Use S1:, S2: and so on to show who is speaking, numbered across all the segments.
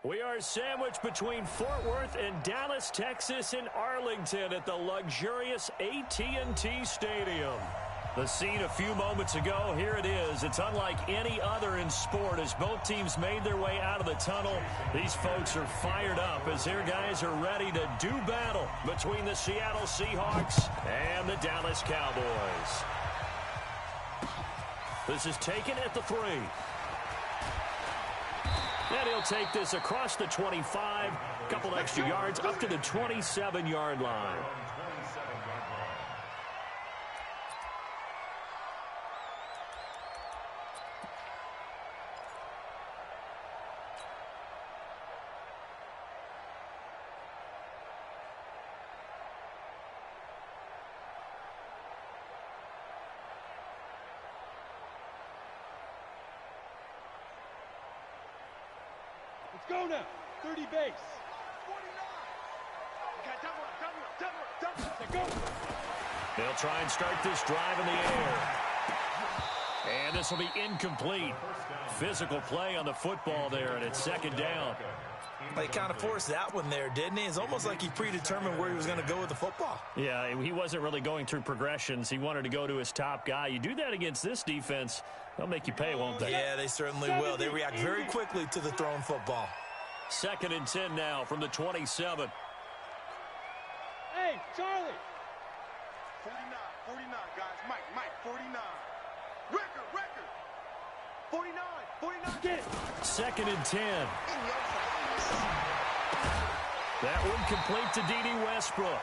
S1: We are sandwiched between Fort Worth and Dallas, Texas, in Arlington at the luxurious AT&T Stadium. The scene a few moments ago, here it is. It's unlike any other in sport as both teams made their way out of the tunnel. These folks are fired up as their guys are ready to do battle between the Seattle Seahawks and the Dallas Cowboys. This is taken at the 3. And he'll take this across the 25, a couple extra yards up to the 27-yard line.
S2: Go now. 30 base. 49. Okay, double up. Go.
S1: They'll try and start this drive in the air. And this will be incomplete. Physical play on the football there, and it's second down.
S3: He kind of forced that one there, didn't he? It's almost like he predetermined where he was going to go with the football.
S1: Yeah, he wasn't really going through progressions. He wanted to go to his top guy. You do that against this defense, they'll make you pay, won't they?
S3: Yeah, they certainly will. They react very quickly to the thrown football.
S1: Second and 10 now from the 27.
S2: Hey, Charlie.
S4: 49, guys. Mike, 49. Record. 49.
S2: Get it.
S1: Second and 10. That one complete to D.D. Westbrook.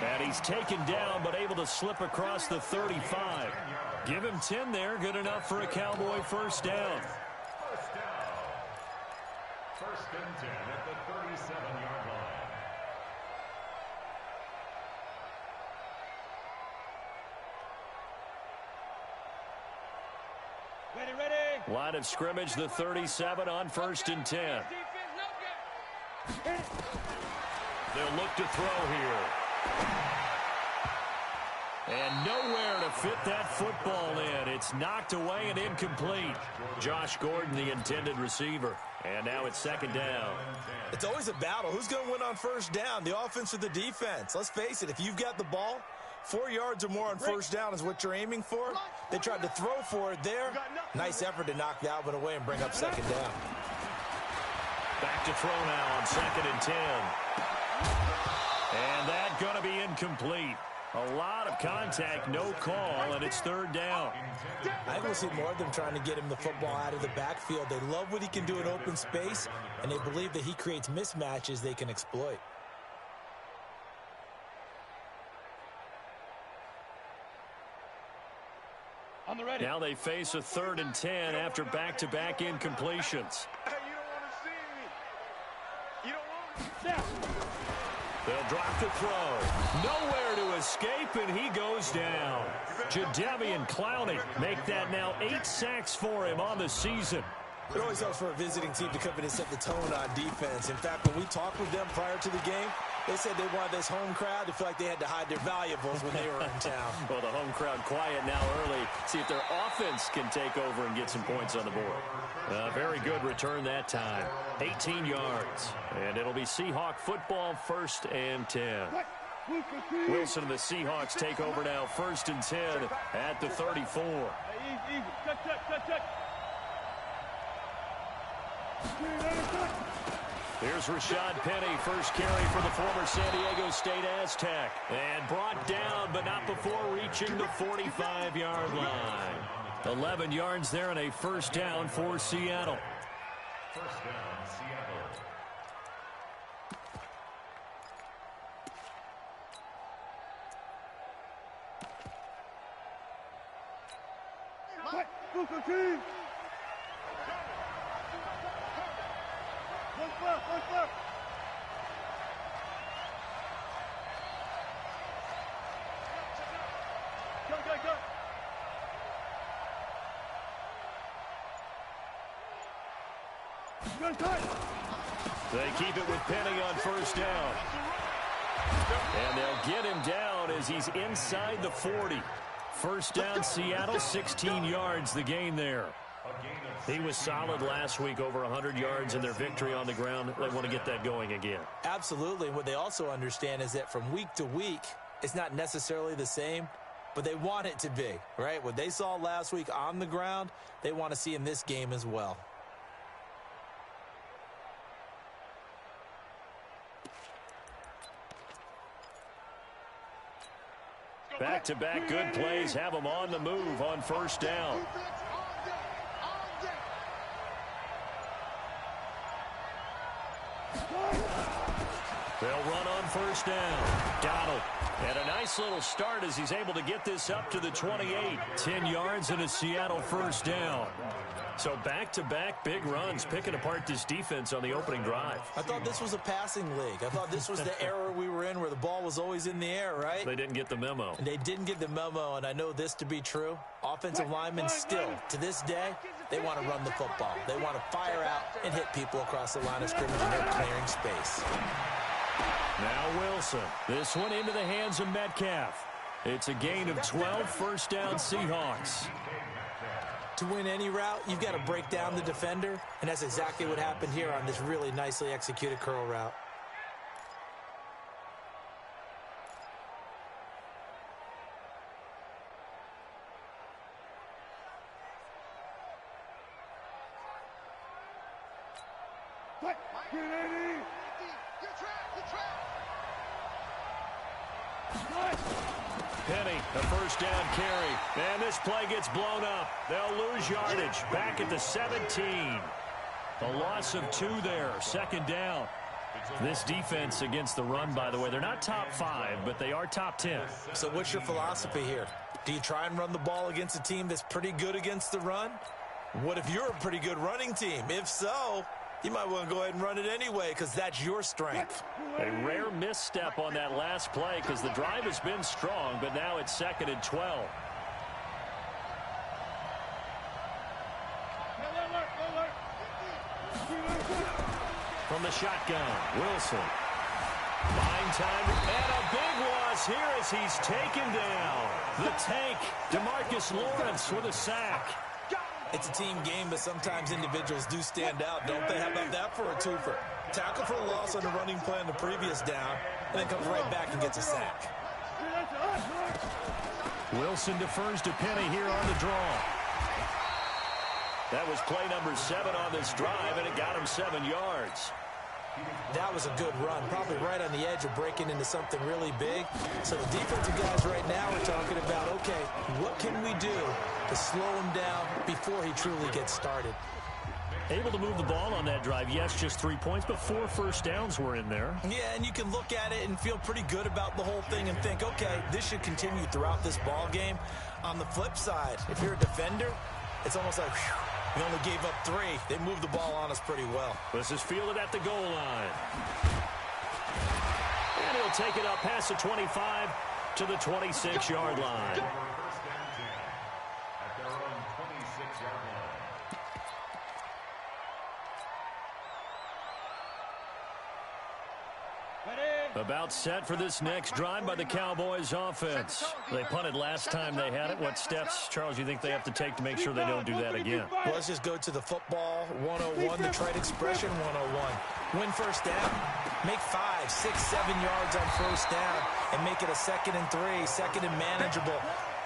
S1: And he's taken down but able to slip across the 35. Give him 10 there. Good enough for a Cowboy first down.
S5: First and 10 at the 37-yard line.
S2: Ready.
S1: Line of scrimmage, the 37 on first and 10. They'll look to throw here. And nowhere to fit that football in. It's knocked away and incomplete. Josh Gordon, the intended receiver. And now it's second down.
S3: It's always a battle. Who's going to win on first down, the offense or the defense? Let's face it, if you've got the ball, 4 yards or more on first down is what you're aiming for. They tried to throw for it there. Nice effort to knock that one away and bring up second down.
S1: Back to throw now on second and 10. And that's going to be incomplete. A lot of contact, no call, and it's third down.
S3: I think we'll see more of them trying to get him the football out of the backfield. They love what he can do in open space, and they believe that he creates mismatches they can exploit.
S2: On the ready.
S1: Now they face a third and 10 after back-to-back incompletions.
S4: Hey, you don't want to see me. You don't want
S2: Snap.
S1: They'll drop the throw. Nowhere to escape, and he goes down. Jadeveon Clowney make that now 8 sacks for him on the season.
S3: It always helps for a visiting team to come in and set the tone on defense. In fact, when we talked with them prior to the game, they said they wanted this home crowd to feel like they had to hide their valuables when they were in town.
S1: Well, the home crowd quiet now early. See if their offense can take over and get some points on the board. Very good return that time. 18 yards. And it'll be Seahawk football, first and 10. Wilson and the Seahawks take over now, first and 10 at the 34.
S2: Easy. Touch.
S1: Here's Rashad Penny, first carry for the former San Diego State Aztec. And brought down, but not before reaching the 45-yard line. 11 yards there and a first down for Seattle.
S5: First down, Seattle.
S2: One flip. Go.
S1: They keep it with Penny on first down. And they'll get him down as he's inside the 40. First down, Seattle, 16 yards the gain there. He was solid last week, over 100 yards in their victory on the ground. They want to get that going again.
S3: Absolutely. And what they also understand is that from week to week, it's not necessarily the same, but they want it to be, right? What they saw last week on the ground, they want to see in this game as well.
S1: Back-to-back good plays have them on the move on first down. They'll run on first down. Donald. And a nice little start as he's able to get this up to the 28. 10 yards and a Seattle first down. So back-to-back big runs, picking apart this defense on the opening drive.
S3: I thought this was a passing league. I thought this was the era we were in where the ball was always in the air, right?
S1: They didn't get the memo.
S3: And they didn't get the memo, and I know this to be true. Offensive linemen still, to this day, they want to run the football. They want to fire out and hit people across the line of scrimmage, and they're clearing space.
S1: Now Wilson. This one into the hands of Metcalf. It's a gain of 12, first down Seahawks.
S3: To win any route, you've got to break down the defender, and that's exactly what happened here on this really nicely executed curl route.
S1: Penny, a first down carry. And this play gets blown up. They'll lose yardage. Back at the 17. A loss of 2 there. Second down. This defense against the run, by the way, they're not top 5, but they are top 10.
S3: So what's your philosophy here? Do you try and run the ball against a team that's pretty good against the run? What if you're a pretty good running team? If so, you might want to go ahead and run it anyway because that's your strength.
S1: A rare misstep on that last play because the drive has been strong, but now it's 2nd and 12. From the shotgun, Wilson. Buying time, and a big loss here as he's taken down. The tank, DeMarcus Lawrence with a sack.
S3: It's a team game, but sometimes individuals do stand out, don't they? How about that for a twofer? Tackle for a loss on the running play on the previous down, and then comes right back and gets a sack.
S1: Wilson defers to Penny here on the draw. That was play number 7 on this drive, and it got him 7 yards.
S3: That was a good run, probably right on the edge of breaking into something really big. So the defensive guys right now are talking about, okay, what can we do to slow him down before he truly gets started?
S1: Able to move the ball on that drive. Yes, just 3 points, but 4 first downs were in there.
S3: Yeah, and you can look at it and feel pretty good about the whole thing and think, okay, this should continue throughout this ball game. On the flip side, if you're a defender, it's almost like, whew, we only gave up 3. They moved the ball on us pretty well.
S1: This is fielded at the goal line. And he'll take it up past the 25 to the 26-yard line. About set for this next drive by the Cowboys offense. They punted last time they had it. What steps, Charles, you think they have to take to make sure they don't do that again?
S3: Well, let's just go to the football 101, the trade expression 101. Win first down. Make 5, 6, 7 yards on first down and make it a 2nd and 3, 2nd and manageable.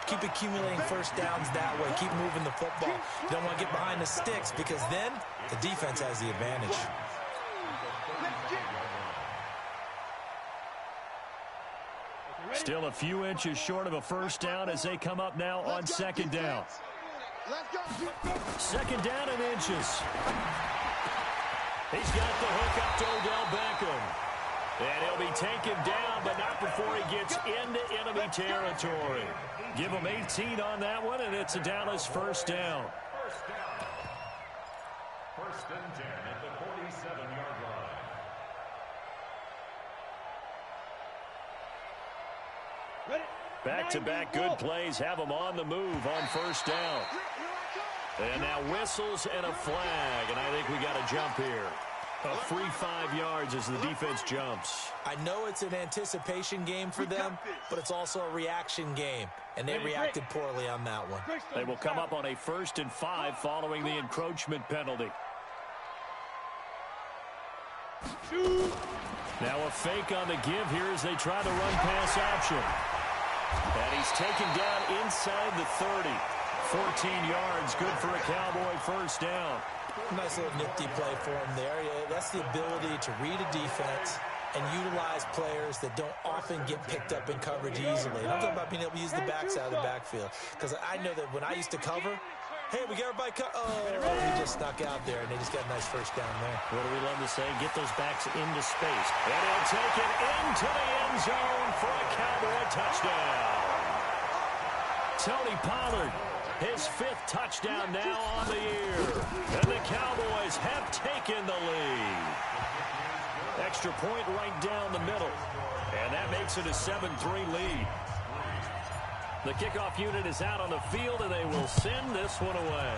S3: Keep accumulating first downs that way. Keep moving the football. You don't want to get behind the sticks because then the defense has the advantage.
S1: Still a few inches short of a first down as they come up now on 2nd down. 2nd down and inches. He's got the hook up to Odell Beckham. And he'll be taken down, but not before he gets into enemy territory. Give him 18 on that one, and it's a Dallas first down.
S5: First and 10 at the 47-yard line.
S1: Back-to-back good plays have them on the move on first down. And now whistles and a flag, and I think we got a jump here. A free 5 yards as the defense jumps.
S3: I know it's an anticipation game for them, but it's also a reaction game, and they reacted poorly on that one.
S1: They will come up on a 1st and 5 following the encroachment penalty. Now a fake on the give here as they try the run pass option. And he's taken down inside the 30. 14 yards, good for a Cowboy first down.
S3: Nice little nifty play for him there. Yeah, that's the ability to read a defense and utilize players that don't often get picked up in coverage easily. And I'm talking about being able to use the backside of the backfield. Because I know that when I used to cover, hey, we got everybody he just snuck out there, and they just got a nice first down there.
S1: What do we love to say? Get those backs into space. And he'll take it into the end zone for a Cowboy touchdown. Tony Pollard, his 5th touchdown now on the year. And the Cowboys have taken the lead. Extra point right down the middle. And that makes it a 7-3 lead. The kickoff unit is out on the field, and they will send this one away.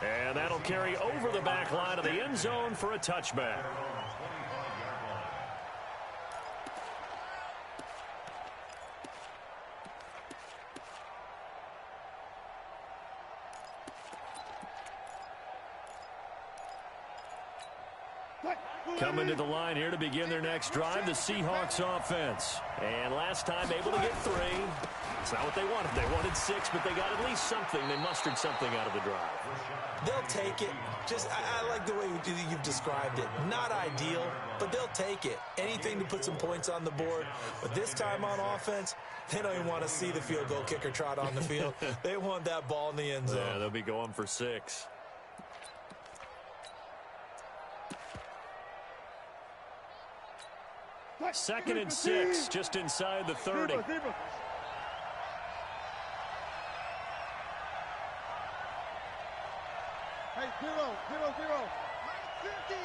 S1: And that'll carry over the back line of the end zone for a touchback. Coming to the line here to begin their next drive, the Seahawks offense. And last time able to get 3. It's not what they wanted. They wanted 6, but they got at least something. They mustered something out of the drive.
S3: They'll take it. I like the way you've described it. Not ideal, but they'll take it. Anything to put some points on the board. But this time on offense, they don't even want to see the field goal kicker trot on the field. They want that ball in the end zone.
S1: Yeah, they'll be going for 6. Second and 6, just inside the 30.
S2: Hey, 0, 0.
S4: Mike's 50. Hey,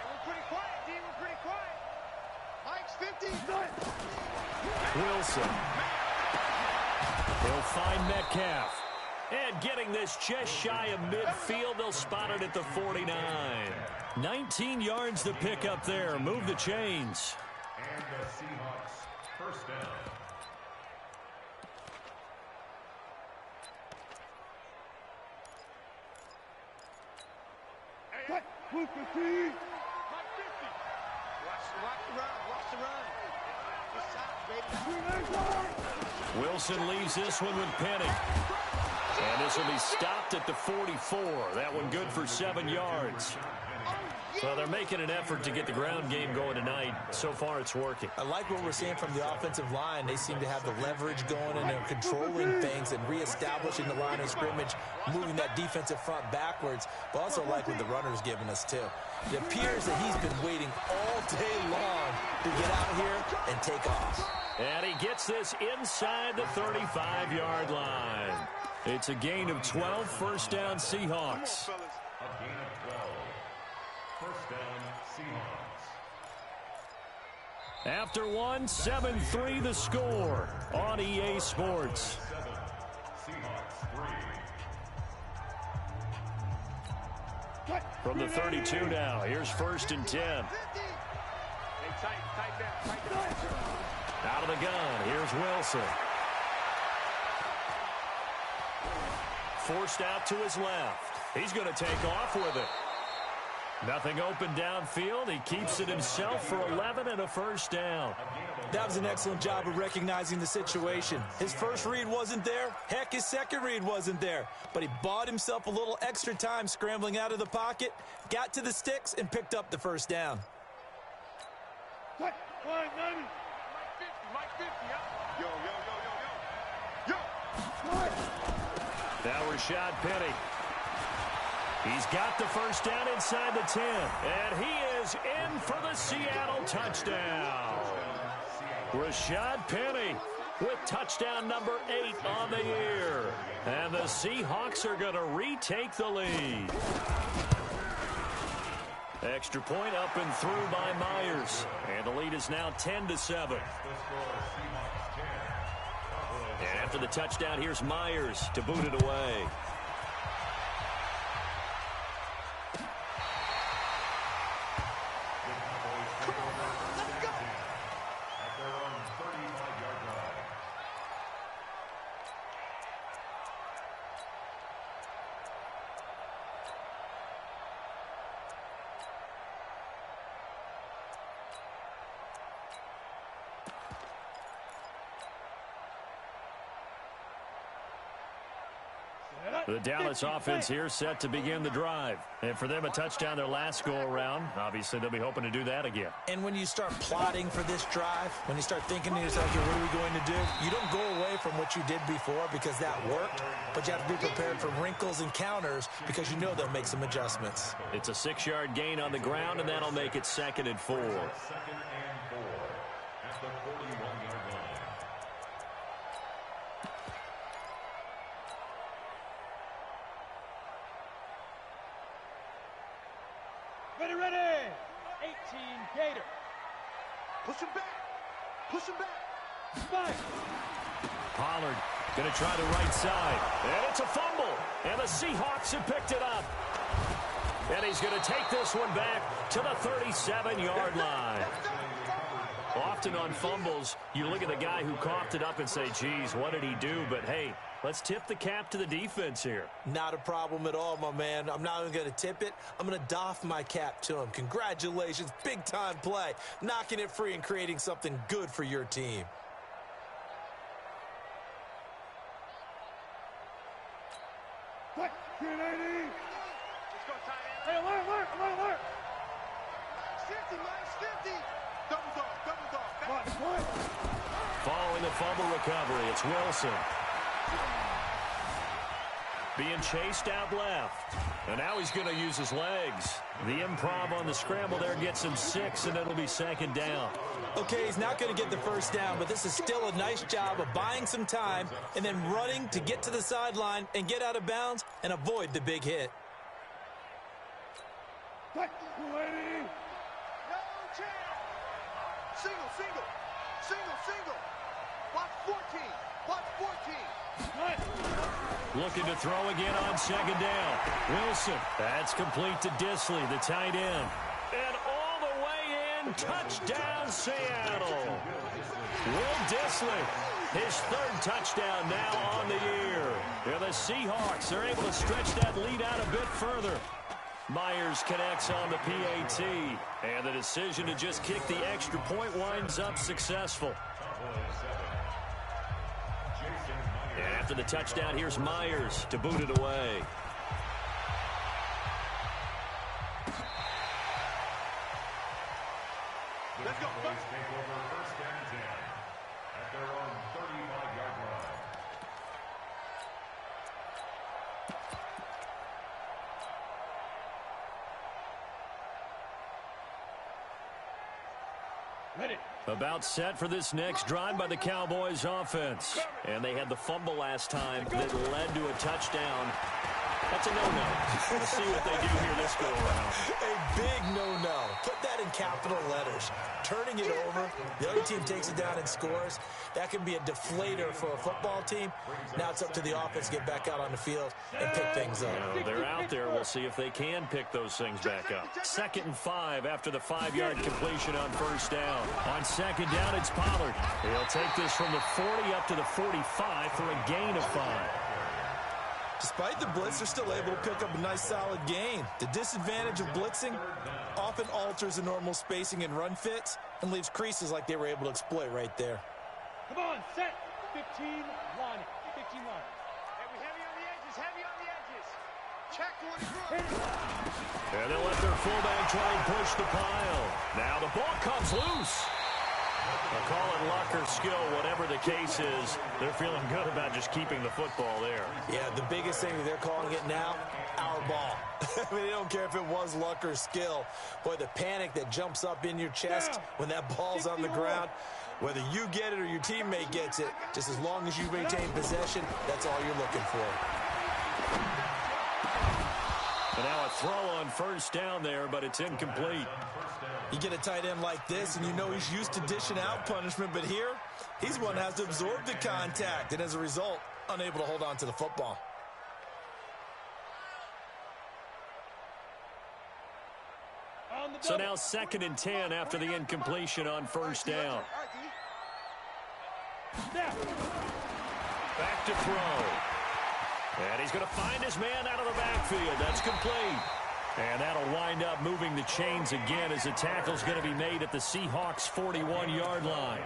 S4: we're pretty quiet, D. We're pretty quiet. Mike's 50.
S1: Wilson. He'll find Metcalf. And getting this just shy of midfield, they'll spot it at the 49. 19 yards to pick up there. Move the chains.
S5: And the Seahawks first down.
S2: Hey, move 50.
S4: Mike 50. Watch the run. Watch the run. This time, baby.
S1: Wilson leaves this one with Penny. And this will be stopped at the 44. That one good for 7 yards. So they're making an effort to get the ground game going tonight. So far, it's working.
S3: I like what we're seeing from the offensive line. They seem to have the leverage going, and they're controlling things and reestablishing the line of scrimmage, moving that defensive front backwards. But also like what the runner's giving us, too. It appears that he's been waiting all day long to get out here and take off.
S1: And he gets this inside the 35-yard line. It's a gain of 12, first down Seahawks.
S5: A gain of 12. First down, Seahawks.
S1: After one, 7-3 the score on EA Sports.
S5: 7, Seahawks 3.
S1: From the 32 now, here's first and 10.
S4: Hey, tight down.
S1: Out of the gun, here's Wilson. Forced out to his left. He's going to take off with it. Nothing open downfield. He keeps it himself for 11 and a first down.
S3: That was an excellent job of recognizing the situation. His first read wasn't there. Heck, his second read wasn't there. But he bought himself a little extra time scrambling out of the pocket, got to the sticks, and picked up the first down.
S2: Line 90.
S4: Mike 50, Yo.
S1: Now Rashad Penny. He's got the first down inside the 10. And he is in for the Seattle touchdown. Rashad Penny with touchdown number 8 on the year. And the Seahawks are going to retake the lead. Extra point up and through by Myers. And the lead is now 10-7. And after the touchdown, here's Myers to boot it away. The Dallas offense here set to begin the drive. And for them, a touchdown their last go-around. Obviously, they'll be hoping to do that again.
S3: And when you start plotting for this drive, when you start thinking to yourself, okay, what are we going to do? You don't go away from what you did before because that worked, but you have to be prepared for wrinkles and counters because you know they'll make some adjustments.
S1: It's a 6-yard gain on the ground, and that'll make it 2nd and 4.
S5: 2nd and 4 at the 41-yard line.
S2: Ready, ready. 18 Gator.
S4: Push him back. Push him back.
S2: Spike.
S1: Pollard going to try the right side. And it's a fumble. And the Seahawks have picked it up. And he's going to take this one back to the 37-yard line. Often on fumbles, you look at the guy who coughed it up and say, geez, what did he do? But, hey, let's tip the cap to the defense here.
S3: Not a problem at all, my man. I'm not even going to tip it. I'm going to doff my cap to him. Congratulations. Big-time play. Knocking it free and creating something good for your team.
S2: Quick. 380.
S4: Let's go, tight end.
S2: Hey, alert.
S4: 50, minus 50. Double dog. Back.
S2: What?
S1: Following the fumble recovery, it's Wilson. Being chased out left. And now he's going to use his legs. The improv on the scramble there gets him 6, and it'll be 2nd down.
S3: Okay, he's not going to get the first down, but this is still a nice job of buying some time and then running to get to the sideline and get out of bounds and avoid the big hit.
S2: Quick. 280.
S4: No chance. Single. Watch 14.
S1: Looking to throw again on 2nd down. Wilson. That's complete to Disley, the tight end. And all the way in, touchdown Seattle. Will Disley, his 3rd touchdown now on the year. And the Seahawks are able to stretch that lead out a bit further. Myers connects on the PAT, and the decision to just kick the extra point winds up successful. And after the touchdown, here's Myers to boot it away.
S4: Let's go.
S5: Cowboys take over 1st and 10 at their own 35-yard line.
S2: Ready.
S1: About set for this next drive by the Cowboys offense. And they had the fumble last time that led to a touchdown. That's a no-no. Let's see what they do here this go-around.
S3: A big no-no. Put that in capital letters. Turning it over, the other team takes it down and scores. That can be a deflator for a football team. Now it's up to the offense to get back out on the field and pick things up.
S1: They're out there. We'll see if they can pick those things back up. 2nd and 5 after the 5-yard completion on 1st down. On 2nd down, it's Pollard. He'll take this from the 40 up to the 45 for a gain of 5.
S3: Despite the blitz, they're still able to pick up a nice solid gain. The disadvantage of blitzing often alters the normal spacing and run fits and leaves creases like they were able to exploit right there.
S2: Come on, set. 15 line. 15 line.
S4: Heavy on the edges. Check one through.
S1: And they'll let their fullback try and push the pile. Now the ball comes loose. They'll call it luck or skill, whatever the case is. They're feeling good about just keeping the football there.
S3: Yeah, the biggest thing that they're calling it now, our ball. I mean, they don't care if it was luck or skill. Boy, the panic that jumps up in your chest when that ball's on the ground, whether you get it or your teammate gets it, just as long as you maintain possession, that's all you're looking for.
S1: And now a throw on 1st down there, but it's incomplete.
S3: You get a tight end like this, and you know he's used to dishing out punishment, but here, he's one that has to absorb the contact, and as a result, unable to hold on to the football.
S1: So now 2nd and 10 after the incompletion on 1st down. Back to throw. And he's going to find his man out of the backfield. That's complete. And that'll wind up moving the chains again as the tackle's going to be made at the Seahawks 41-yard line.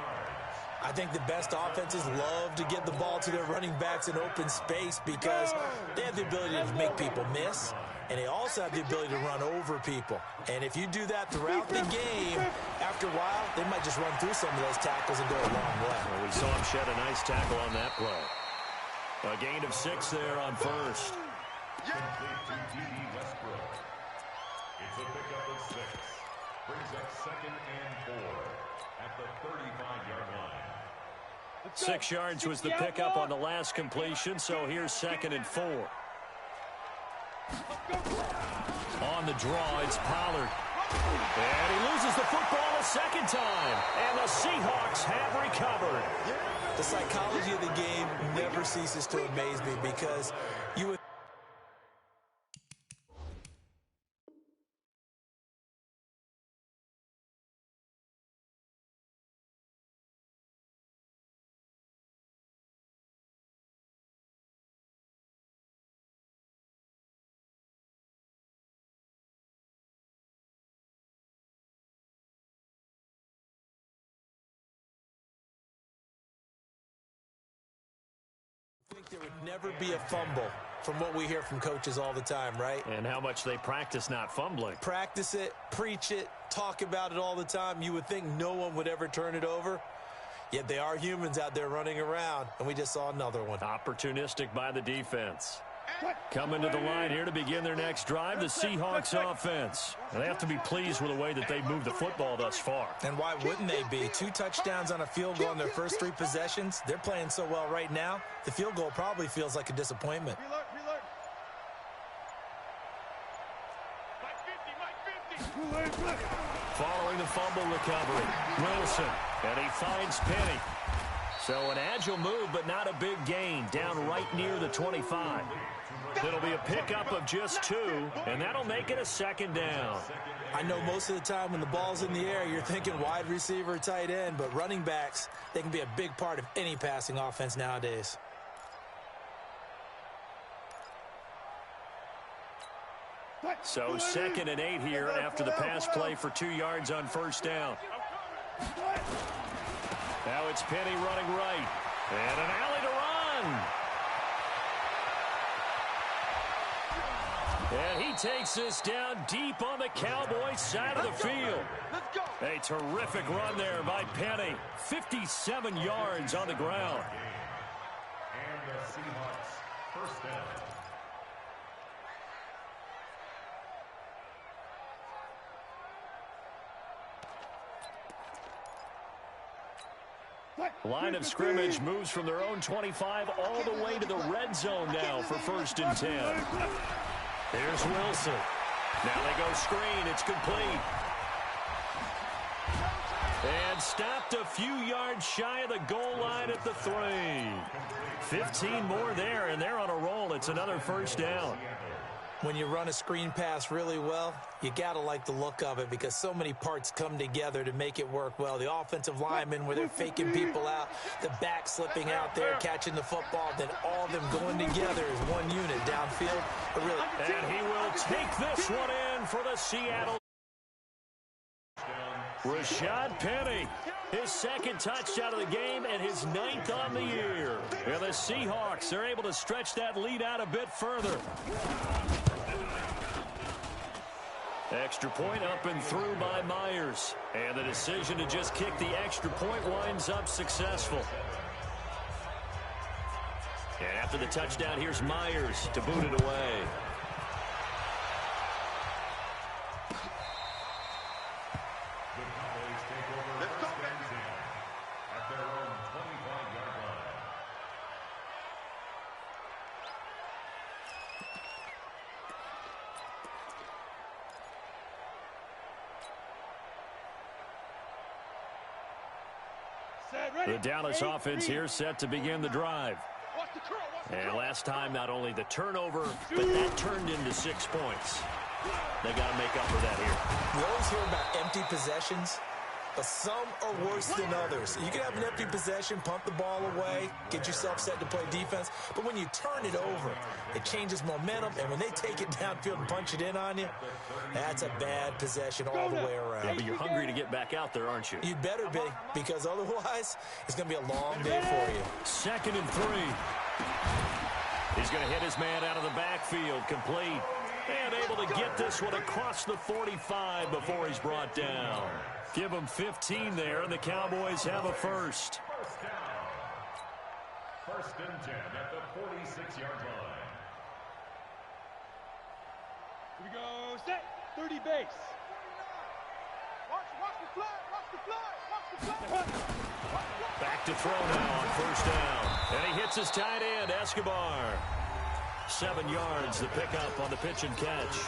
S3: I think the best offenses love to get the ball to their running backs in open space because they have the ability to make people miss, and they also have the ability to run over people. And if you do that throughout the game, after a while, they might just run through some of those tackles and go a long way.
S1: Well, we saw him shed a nice tackle on that play. A gain of 6 there on first.
S5: Complete to D.D. Westbrook. It's a pickup of 6. Brings up 2nd and 4 at the 35-yard line.
S1: 6 yards was the pickup on the last completion, so here's 2nd and 4. On the draw, it's Pollard. And he loses the football a second time. And the Seahawks have recovered.
S3: The psychology of the game never ceases to amaze me because you would think there would never be a fumble from what we hear from coaches all the time, right?
S1: And how much they practice not fumbling.
S3: Practice it, preach it, talk about it all the time. You would think no one would ever turn it over. Yet they are humans out there running around, and we just saw another one.
S1: Opportunistic by the defense. Coming to the line here to begin their next drive, the Seahawks offense. And they have to be pleased with the way that they've moved the football thus far.
S3: And why wouldn't they be? 2 touchdowns on a field goal in their first 3 possessions. They're playing so well right now, the field goal probably feels like a disappointment.
S4: Reload. Mike 50.
S1: Following the fumble recovery, Wilson, and he finds Penny. So an agile move, but not a big gain, down right near the 25. It'll be a pickup of just 2, and that'll make it a 2nd down.
S3: I know most of the time when the ball's in the air, you're thinking wide receiver, tight end, but running backs, they can be a big part of any passing offense nowadays.
S1: So 2nd and 8 here after the pass play for 2 yards on first down. Now it's Penny running right. And an alley to run. And he takes this down deep on the Cowboys side of the field. A terrific run there by Penny. 57 yards on the ground.
S5: And the Seahawks first down.
S1: Line of scrimmage moves from their own 25 all the way to the red zone now for 1st and 10. Here's Wilson. Now they go screen. It's complete. And stopped a few yards shy of the goal line at the 3. 15 more there, and they're on a roll. It's another 1st down.
S3: When you run a screen pass really well, you got to like the look of it because so many parts come together to make it work well. The offensive linemen where they're faking people out, the back slipping out there, catching the football, then all of them going together as one unit downfield.
S1: And he will take this one in for the Seattle. Rashad Penny, his 2nd touchdown of the game and his 9th on the year. And the Seahawks are able to stretch that lead out a bit further. Extra point up and through by Myers. And the decision to just kick the extra point winds up successful. And after the touchdown, here's Myers to boot it away.
S5: The Cowboys take over first and 10 at their own 25-yard line.
S1: The Dallas offense here set to begin the drive. And last time, not only the turnover, but that turned into 6 points. They got to make up for that here.
S3: We always hear about empty possessions. but some are worse than others. You can have an empty possession, punt the ball away, get yourself set to play defense, but when you turn it over, it changes momentum, and when they take it downfield and punch it in on you, that's a bad possession all the way around.
S1: Yeah, but you're hungry to get back out there, aren't you?
S3: You better be, because otherwise, it's going to be a long day for you.
S1: 2nd and 3. He's going to hit his man out of the backfield, complete. And able to get this one across the 45 before he's brought down. Give him 15 there, and the Cowboys have a first.
S5: First down. 1st and 10 at the 46-yard line.
S2: Here we go, set, 30 base.
S4: Watch the fly, watch the fly, watch the fly.
S1: Back to throw now on 1st down. And he hits his tight end, Escobar. 7 yards, the pickup on the pitch and catch.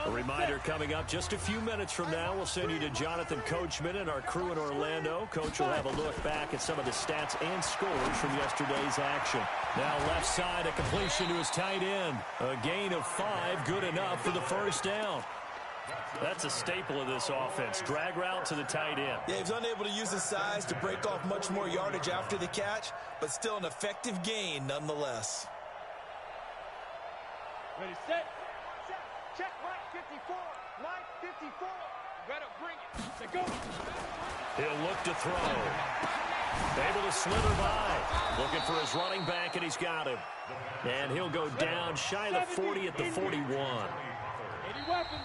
S1: A reminder coming up just a few minutes from now. We'll send you to Jonathan Coachman and our crew in Orlando. Coach will have a look back at some of the stats and scores from yesterday's action. Now left side, a completion to his tight end. A gain of 5, good enough for the 1st down. That's a staple of this offense. Drag route to the tight end.
S3: Yeah, he's unable to use his size to break off much more yardage after the catch, but still an effective gain nonetheless.
S2: Ready, set.
S4: Check Mike 54, Mike 54. Better bring it.
S2: Set, go.
S1: He'll look to throw. Able to slither by. Looking for his running back, and he's got him. And he'll go down shy of the 40 at the 41.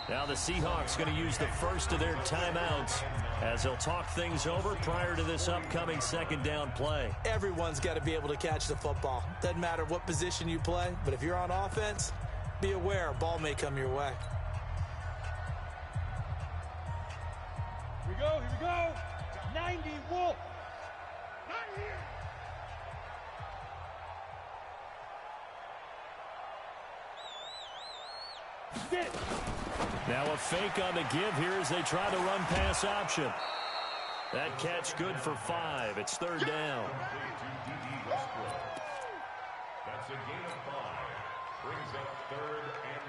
S1: Now the Seahawks going to use the first of their timeouts as they'll talk things over prior to this upcoming 2nd down play.
S3: Everyone's got to be able to catch the football. Doesn't matter what position you play, but if you're on offense, be aware a ball may come your way.
S2: Here we go. 90 Wolf.
S4: Not here.
S2: Sit.
S1: Now a fake on the give here as they try to run pass option. That catch good for 5. It's 3rd down.
S5: That's a gain of 5. Brings up 3rd and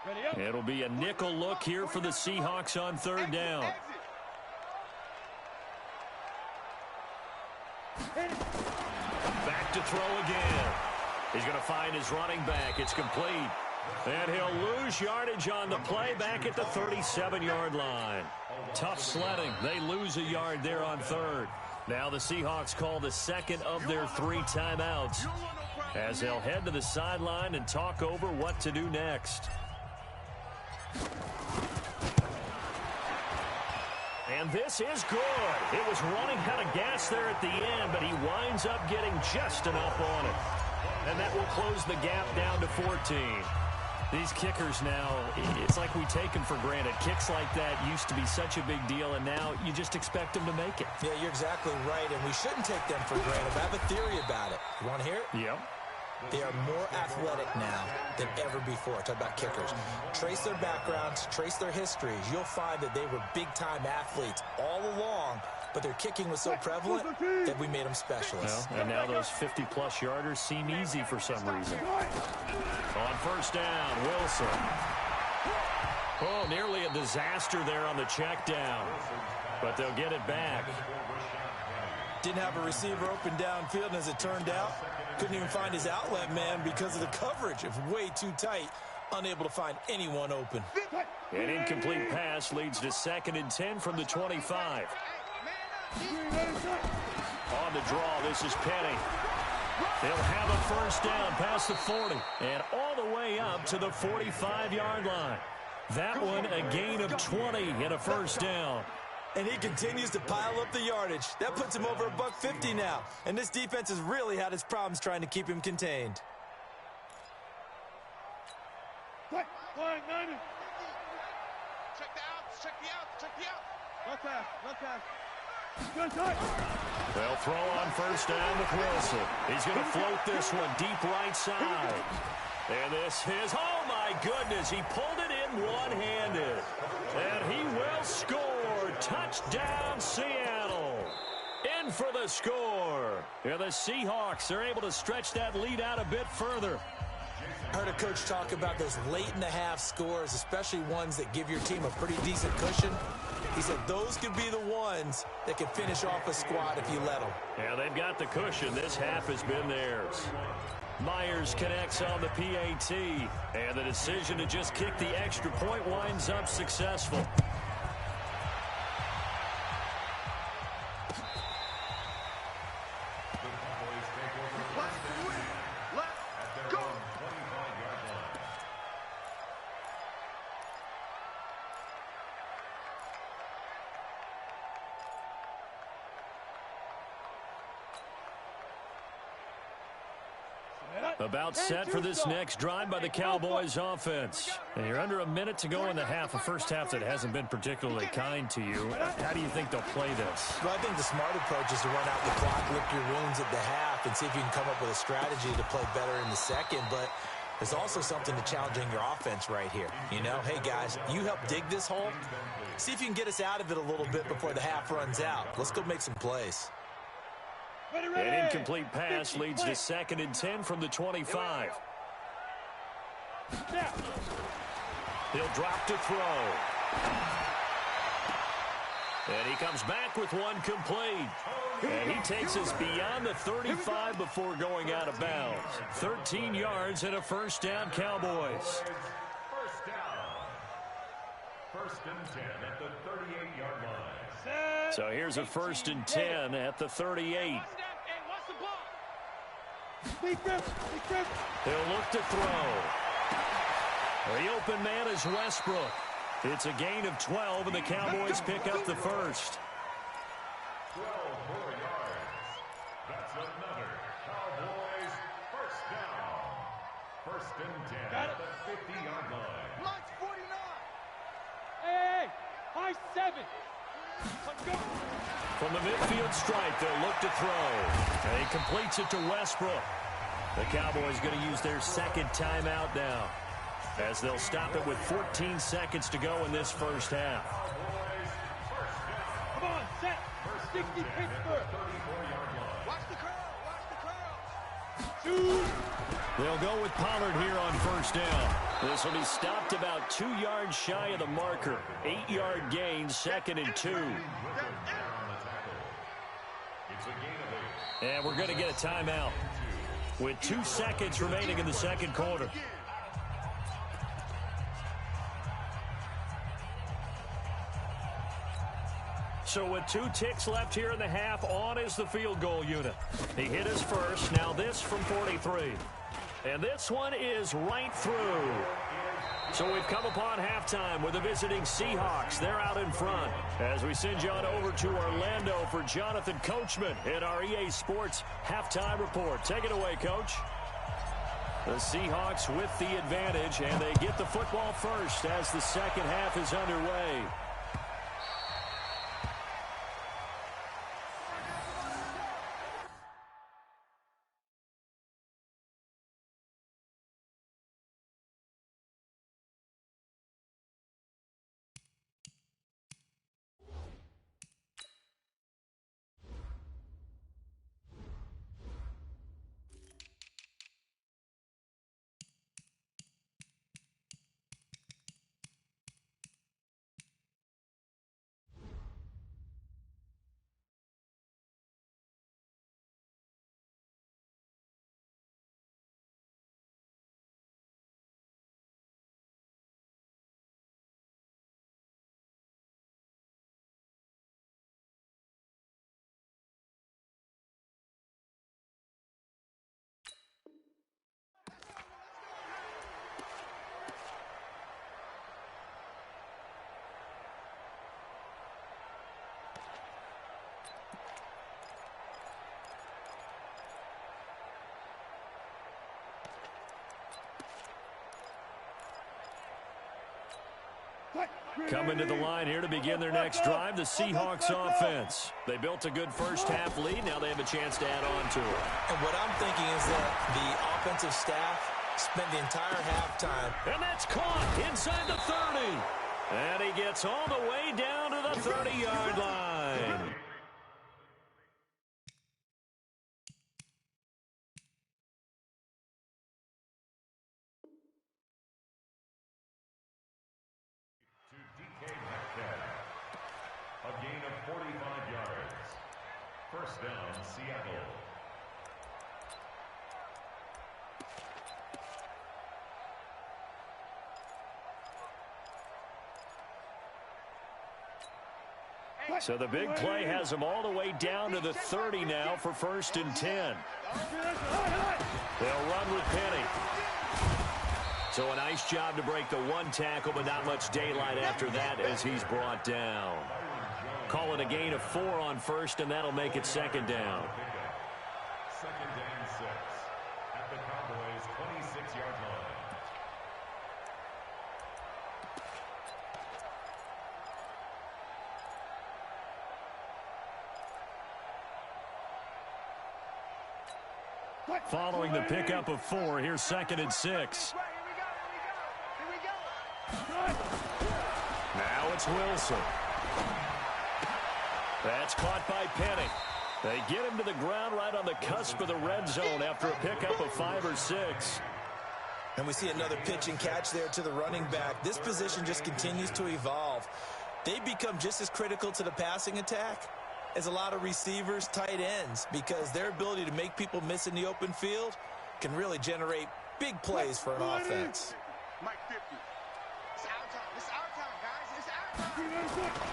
S5: 4.
S2: Ready up.
S1: It'll be a nickel look here for the Seahawks on 3rd down. Back to throw again. He's going to find his running back. It's complete. And he'll lose yardage on the play back at the 37-yard line. Tough sledding. They lose a yard there on 3rd. Now the Seahawks call the 2nd of their 3 timeouts as they'll head to the sideline and talk over what to do next. And this is good. It was running out of gas there at the end, but he winds up getting just enough on it. And that will close the gap down to 14. These kickers now, it's like we take them for granted. Kicks like that used to be such a big deal, and now you just expect them to make it.
S3: Yeah, you're exactly right, and we shouldn't take them for granted. I have a theory about it. You want to hear it?
S1: Yep.
S3: They are more athletic now than ever before. Talk about kickers. Trace their backgrounds, trace their histories. You'll find that they were big-time athletes all along, but their kicking was so prevalent that we made them specialists.
S1: Well, and now those 50-plus yarders seem easy for some reason. On 1st down, Wilson. Oh, nearly a disaster there on the check down, but they'll get it back.
S3: Didn't have a receiver open downfield, and as it turned out, couldn't even find his outlet man because of the coverage. It was way too tight, unable to find anyone open.
S1: An incomplete pass leads to 2nd and 10 from the 25. On the draw, this is Penny. They'll have a 1st down past the 40 and all the way up to the 45-yard line. That one a gain of 20 and a 1st down.
S3: And he continues to pile up the yardage. That puts him over $150 now. And this defense has really had its problems trying to keep him contained.
S2: Flying 90.
S4: Check the outs, check the outs, check the outs.
S2: Left half, left half. Good touch.
S1: They'll throw on 1st down with Wilson. He's going to float this one deep right side. And this is, oh my goodness, he pulled it in one-handed. And he will score. Touchdown, Seattle. in for the score. And the Seahawks are able to stretch that lead out a bit further.
S3: I heard a coach talk about those late-in-the-half scores, especially ones that give your team a pretty decent cushion. He said those could be the ones that can finish off a squad if you let them.
S1: Yeah, they've got the cushion. This half has been theirs. Myers connects on the PAT, and the decision to just kick the extra point winds up successful. About set for this next drive by the Cowboys offense. And you're under a minute to go in the half, a first half that hasn't been particularly kind to you. How do you think they'll play this?
S3: Well, I think the smart approach is to run out the clock, lick your wounds at the half, and see if you can come up with a strategy to play better in the second. But there's also something to challenging your offense right here. You know, hey, guys, you help dig this hole. See if you can get us out of it a little bit before the half runs out. Let's go make some plays.
S1: An incomplete pass leads to 2nd and 10 from the 25. He'll drop to throw. And he comes back with one complete. And he takes us beyond the 35 before going out of bounds. 13 yards and a first down, Cowboys.
S5: First down. 1st and 10 at the 38-yard line.
S1: So here's a 1st and 10 at the 38. He'll look to throw. The open man is Westbrook. It's a gain of 12, and the Cowboys pick up the first.
S5: 12 more yards. That's another Cowboys first down. 1st and 10 at the 50-yard line.
S4: Lights 49.
S2: Hey, high 7.
S1: From the midfield stripe, they'll look to throw. And he completes it to Westbrook. The Cowboys going to use their 2nd timeout now, as they'll stop it with 14 seconds to go in this first half.
S2: Come on, set. 60 Pittsburgh.
S4: Watch the crowd. Watch the crowd.
S1: They'll go with Pollard here on first down. This will be stopped about 2 yards shy of the marker. 8-yard gain, 2nd and 2. And we're going to get a timeout with 2 seconds remaining in the second quarter. So with 2 ticks left here in the half, on is the field goal unit. He hit his first. Now this from 43. And this one is right through. So we've come upon halftime with the visiting Seahawks. They're out in front. As we send you on over to Orlando for Jonathan Coachman in our EA Sports Halftime Report. Take it away, Coach. The Seahawks with the advantage, and they get the football first as the second half is underway. Coming to the line here to begin their next drive, the Seahawks offense. They built a good first half lead. Now they have a chance to add on to it.
S3: And what I'm thinking is that the offensive staff spent the entire halftime.
S1: And that's caught inside the 30. And he gets all the way down to the 30-yard line.
S5: First down, Seattle.
S1: So the big play has them all the way down to the 30 now for 1st and 10. They'll run with Penny. So a nice job to break the one tackle, but not much daylight after that as he's brought down. Call it a gain of 4 on 1st, and that'll make it 2nd down.
S5: 2nd and 6 at the Cowboys' 26-yard line.
S1: Following the pickup of 4, here's 2nd and 6. Now it's Wilson. That's caught by Penny. They get him to the ground right on the cusp of the red zone after a pickup of 5 or 6.
S3: And we see another pitch and catch there to the running back. This position just continues to evolve. They become just as critical to the passing attack as a lot of receivers, tight ends, because their ability to make people miss in the open field can really generate big plays for an offense.
S4: Mike 50. It's our time. It's our time, guys. It's our time.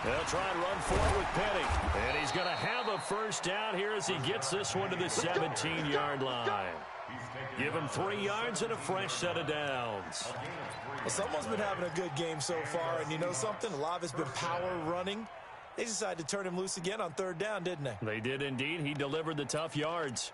S1: They'll try and run forward with Penny. And he's going to have a 1st down here as he gets this one to the 17-yard line. Give him 3 yards and a fresh set of downs.
S3: Well, someone's been having a good game so far, and you know something? A lot of it's been power running. They decided to turn him loose again on 3rd down, didn't they?
S1: They did indeed. He delivered the tough yards.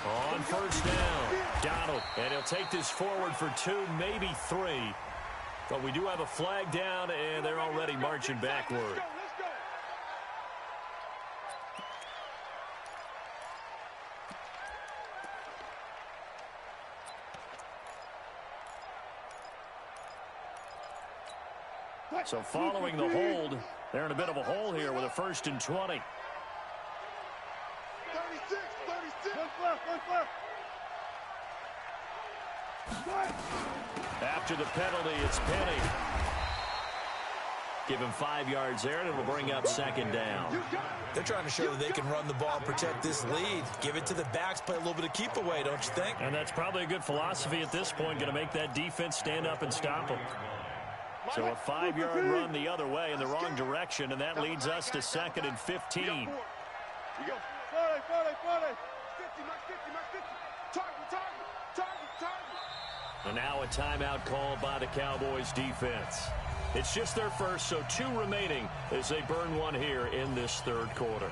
S1: On 1st down, Donald. And he'll take this forward for 2, maybe 3. But we do have a flag down, and they're already marching backward. So following the hold, they're in a bit of a hole here with a 1st and 20.
S4: 36.
S1: After the penalty, it's Penny. Give him 5 yards there, and it'll bring up 2nd down.
S3: They're trying to show that they can run the ball and protect this lead. Give it to the backs, play a little bit of keep away, don't you think?
S1: And that's probably a good philosophy at this point, going to make that defense stand up and stop them. So a 5-yard run the other way in the wrong direction, and that leads us to 2nd and 15. And now a timeout called by the Cowboys defense. It's just their first, so 2 remaining as they burn one here in this 3rd quarter.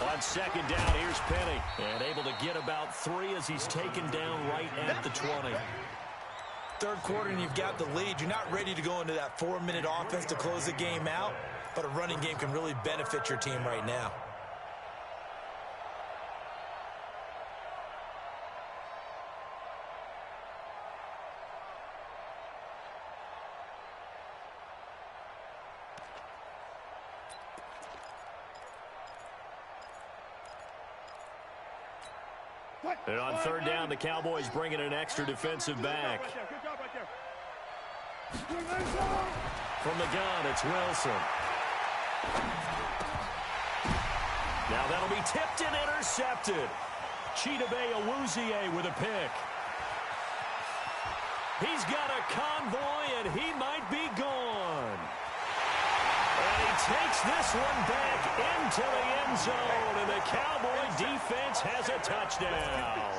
S1: On 2nd down, here's Penny. And able to get about 3 as he's taken down right at the 20.
S3: 3rd quarter and you've got the lead. You're not ready to go into that 4-minute offense to close the game out, but a running game can really benefit your team right now.
S1: And on 3rd down, the Cowboys bring in an extra defensive back. From the gun, it's Wilson. Now that'll be tipped and intercepted. Chidobe Awuzie with a pick. He's got a convoy, and he might be gone. And he takes this one back into the end zone, and the Cowboy defense has a touchdown.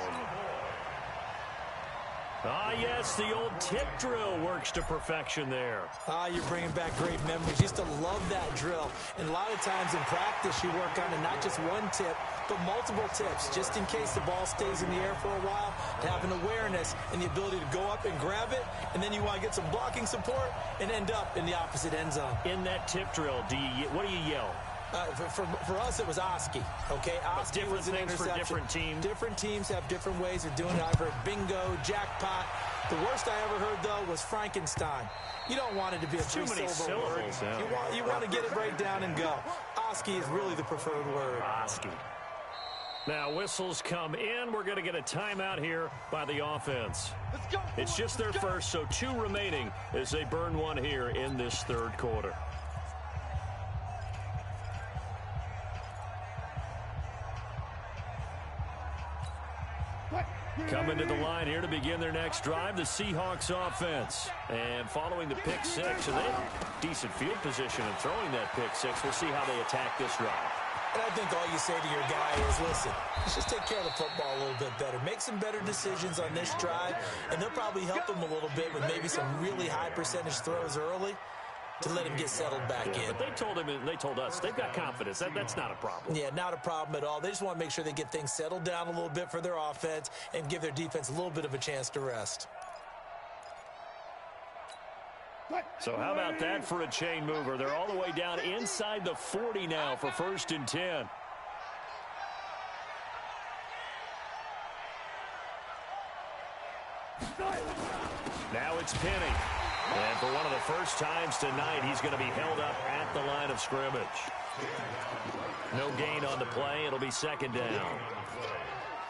S1: Ah, yes, the old tip drill works to perfection there.
S3: Ah, you're bringing back great memories. Used to love that drill. And a lot of times in practice, you work on it, not just one tip, but multiple tips, just in case the ball stays in the air for a while, to have an awareness and the ability to go up and grab it, and then you want to get some blocking support and end up in the opposite end zone.
S1: In that tip drill, what do you yell?
S3: For us, it was Oski. Okay, Oski was an interception.
S1: For different teams.
S3: Different teams have different ways of doing it. I've heard bingo, jackpot. The worst I ever heard, though, was Frankenstein. You don't want it to be a three-syllable word. You want to get it right down and go. Oski is really the preferred word.
S1: Oski. Now, whistles come in. We're going to get a timeout here by the offense.
S2: Let's go.
S1: It's just their first, so 2 remaining as they burn one here in this third quarter. Coming to the line here to begin their next drive, the Seahawks offense. And following the pick 6, and they have decent field position in throwing that pick 6. We'll see how they attack this drive.
S3: And I think all you say to your guy is, listen, let's just take care of the football a little bit better. Make some better decisions on this drive, and they'll probably help him a little bit with maybe some really high percentage throws early to let him get settled back in.
S1: But they told him, and they told us, they've got confidence. That's not a problem.
S3: Yeah, not a problem at all. They just want to make sure they get things settled down a little bit for their offense and give their defense a little bit of a chance to rest.
S1: So how about that for a chain mover? They're all the way down inside the 40 now for 1st and 10. Now it's Penny. And for one of the first times tonight, he's going to be held up at the line of scrimmage. No gain on the play. It'll be 2nd down.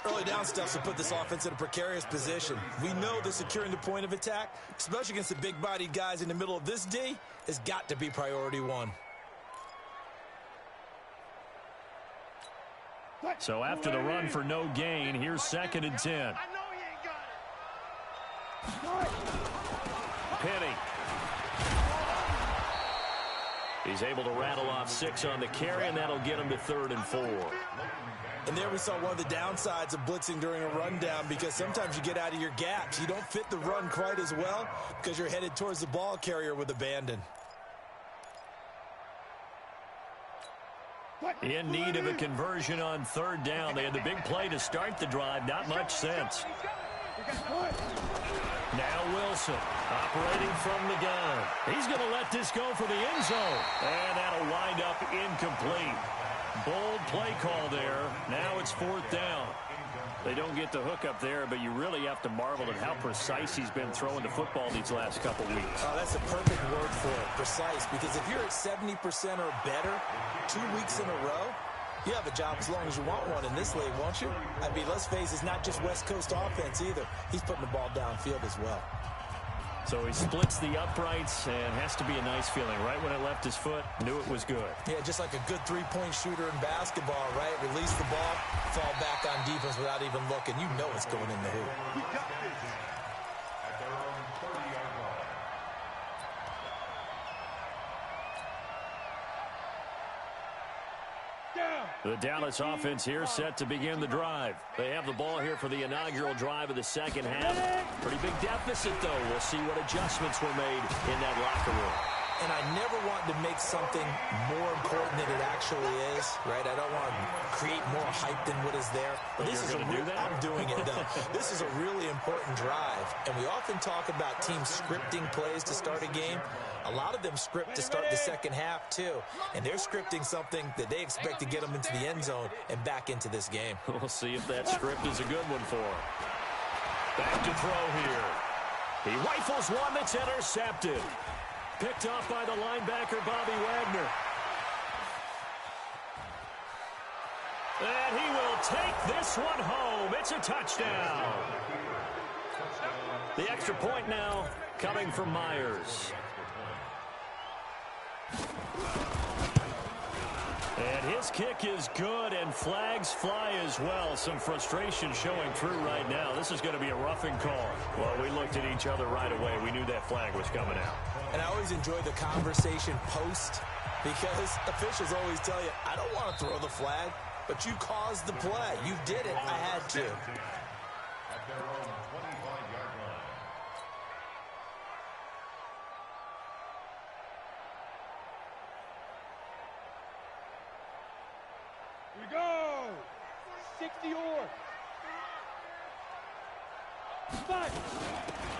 S3: Early down stuff will put this offense in a precarious position. We know that securing the point of attack, especially against the big-bodied guys in the middle of this D, has got to be priority 1.
S1: So after the run for no gain, here's 2nd and 10.
S2: I know he ain't got it.
S1: Penny. He's able to rattle off 6 on the carry, and that'll get him to 3rd and 4.
S3: And there we saw one of the downsides of blitzing during a rundown, because sometimes you get out of your gaps. You don't fit the run quite as well because you're headed towards the ball carrier with abandon.
S1: In need of a conversion on 3rd down. They had the big play to start the drive. Not much sense. Now Wilson operating from the gun. He's going to let this go for the end zone. And that'll wind up incomplete. Bold play call there. Now it's 4th down. They don't get the hook up there, but you really have to marvel at how precise he's been throwing the football these last couple weeks.
S3: Oh, that's a perfect word for it, precise, because if you're at 70% or better 2 weeks in a row, you have a job as long as you want one in this league, won't you? I mean, let's face it, it's not just West Coast offense either. He's putting the ball downfield as well.
S1: So he splits the uprights, and has to be a nice feeling. Right when it left his foot, knew it was good.
S3: Yeah, just like a good three-point shooter in basketball, right? Release the ball, fall back on defense without even looking. You know it's going in the hoop.
S5: We got this at their own 30-yard line.
S1: The Dallas offense here set to begin the drive. They have the ball here for the inaugural drive of the 2nd half. Pretty big deficit, though. We'll see what adjustments were made in that locker room.
S3: And I never want to make something more important than it actually is, right? I don't want to create more hype than what is there. But this is a real, I'm doing it, though. This is a really important drive. And we often talk about teams scripting plays to start a game. A lot of them script to start the 2nd half, too. And they're scripting something that they expect to get them into the end zone and back into this game.
S1: We'll see if that script is a good one for him. Back to throw here. He rifles one that's intercepted. Picked off by the linebacker, Bobby Wagner. And he will take this one home. It's a touchdown. The extra point now coming from Myers. And his kick is good, and flags fly as well. Some frustration showing through right now. This is going to be a roughing call. Well, we looked at each other right away. We knew that flag was coming out.
S3: And I always enjoy the conversation post, because officials always tell you, I don't want to throw the flag, but you caused the play. You did it. I had to.
S5: At their own 25-yard line.
S2: Here we go. 60 or.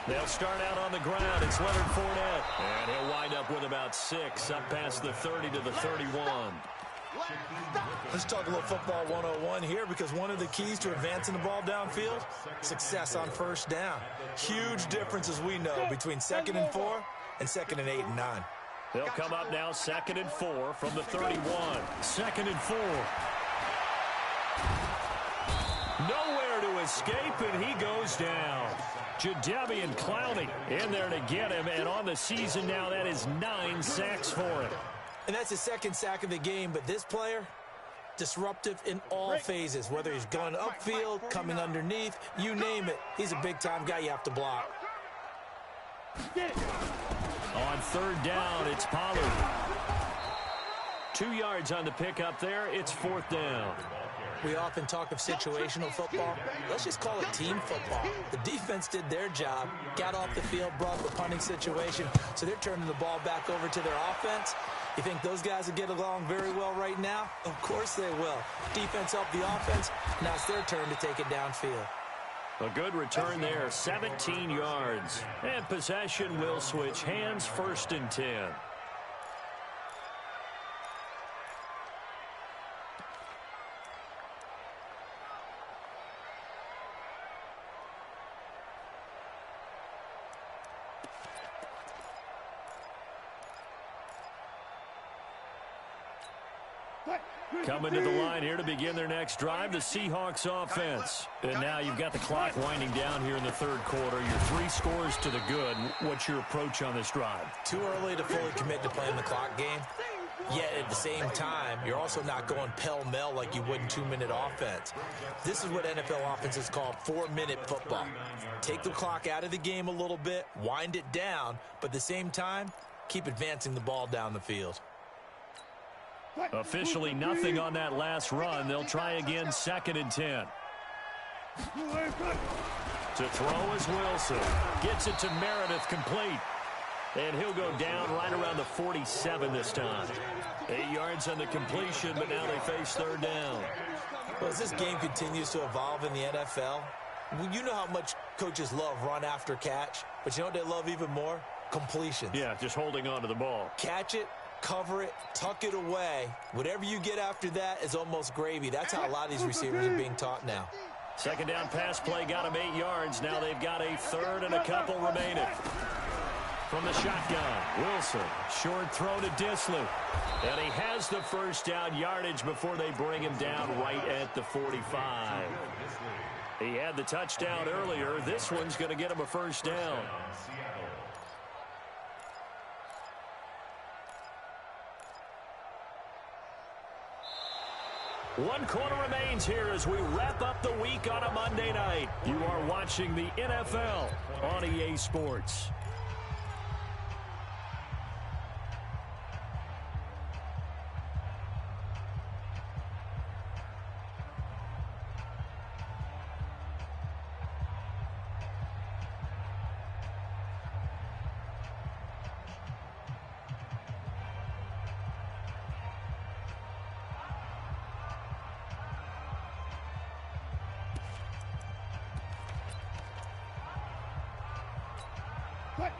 S1: They'll start out on the ground. It's Leonard Fournette. And he'll wind up with about 6 up past the 30 to the 31.
S3: Let's talk a little football 101 here, because one of the keys to advancing the ball downfield, success on first down. Huge difference, as we know, between 2nd and 4 and 2nd and 8 and 9.
S1: They'll come up now 2nd and 4 from the 31. 2nd and 4. Nowhere to escape, and he goes down. Jadeveon Clowney in there to get him, and on the season now, that is 9 sacks for him.
S3: And that's his 2nd sack of the game, but this player, disruptive in all phases, whether he's going upfield, coming underneath, you name it. He's a big-time guy you have to block.
S1: On 3rd down, it's Pollard. 2 yards on the pickup there. It's 4th down.
S3: We often talk of situational football. Let's just call it team football. The defense did their job, got off the field, brought the punting situation, so they're turning the ball back over to their offense. You think those guys will get along very well right now? Of course they will. Defense helped the offense. Now it's their turn to take it downfield.
S1: A good return there, 17 yards. And possession will switch hands, 1st and 10. Coming to the line here to begin their next drive, the Seahawks offense. And now you've got the clock winding down here in the 3rd quarter. You're 3 scores to the good. What's your approach on this drive?
S3: Too early to fully commit to playing the clock game. Yet at the same time, you're also not going pell-mell like you would in 2-minute offense. This is what NFL offenses call 4-minute football. Take the clock out of the game a little bit, wind it down, but at the same time, keep advancing the ball down the field.
S1: Officially nothing on that last run. They'll try again, 2nd and 10. To throw is Wilson. Gets it to Meredith, complete. And he'll go down right around the 47 this time. 8 yards on the completion, but now they face 3rd down.
S3: Well, as this game continues to evolve in the NFL, you know how much coaches love run after catch, but you know what they love even more? Completions.
S1: Yeah, just holding on to the ball.
S3: Catch it, cover it, tuck it away. Whatever you get after that is almost gravy. That's how a lot of these receivers are being taught now.
S1: 2nd down pass play got him 8 yards. Now they've got a 3rd and a couple remaining. From the shotgun, Wilson, short throw to Disley. And he has the 1st down yardage before they bring him down right at the 45. He had the touchdown earlier. This one's going to get him a 1st down. One quarter remains here as we wrap up the week on a Monday night. You are watching the NFL on EA Sports.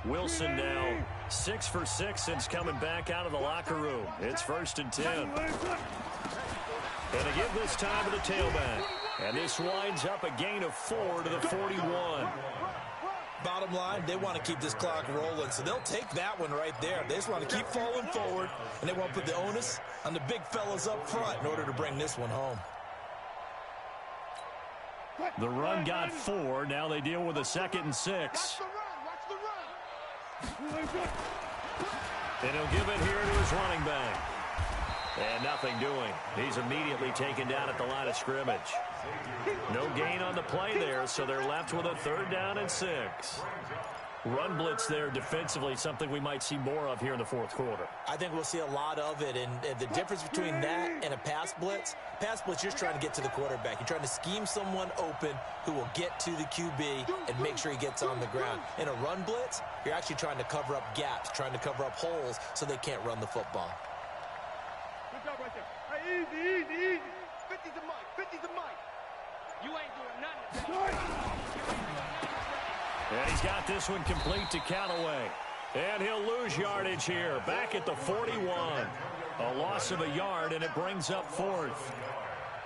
S1: Wilson now 6 for 6 since coming back out of the locker room. It's 1st and 10. And to give this time to the tailback. And this winds up a gain of 4 to the 41.
S3: Bottom line, they want to keep this clock rolling, so they'll take that one right there. They just want to keep falling forward, and they want to put the onus on the big fellas up front in order to bring this one home.
S1: The run got 4. Now they deal with a 2nd and 6. And he'll give it here to his running back. And nothing doing. He's immediately taken down at the line of scrimmage. No gain on the play there, so they're left with a 3rd down and 6. Run blitz there defensively, something we might see more of here in the 4th quarter.
S3: I think we'll see a lot of it, and the difference between that and a pass blitz, you're just trying to get to the quarterback. You're trying to scheme someone open who will get to the QB and make sure he gets on the ground. In a run blitz, you're actually trying to cover up gaps, trying to cover up holes so they can't run the football.
S4: Good job right there. Hey, easy. 50's a mic. 50's a mic. You ain't doing nothing.
S1: And he's got this one complete to Callaway. And he'll lose yardage here, back at the 41. A loss of a yard, and it brings up fourth.